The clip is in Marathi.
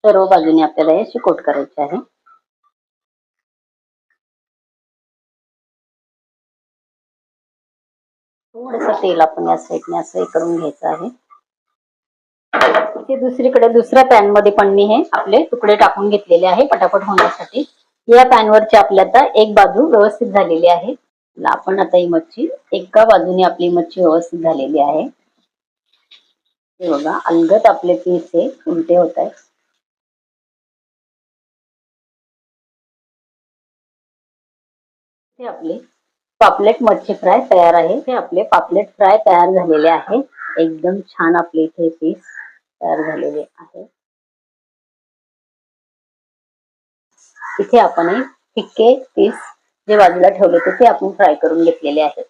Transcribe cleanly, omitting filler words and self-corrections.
सर्व बाजूने आपल्याला हे कोट करायचे आहे. थोडंसं तेल आपण या साईडने असं करून घ्यायचं आहे. इथे दुसरीकडे दुसऱ्या पॅन मध्ये पण मी हे आपले तुकडे टाकून घेतलेले आहे पटापट होण्यासाठी. या पॅन वरची आपली आता एक बाजू व्यवस्थित झालेली आहे. आपण आता ही मच्छी एका बाजूने आपली मच्छी व्यवस्थित झालेली आहे. हे बघा अलगद आपले पीस हे उलटे होत आहेत. हे आपले पापलेट मच्छी फ्राय तयार आहे. हे आपले पापलेट फ्राय तयार झालेले आहे. एकदम छान आपले इथे पीस तयार झालेले आहे. इथे आपण फिक्के पीस जे बाजूला ठेवले होते ते आपण फ्राय करून घेतलेले आहेत.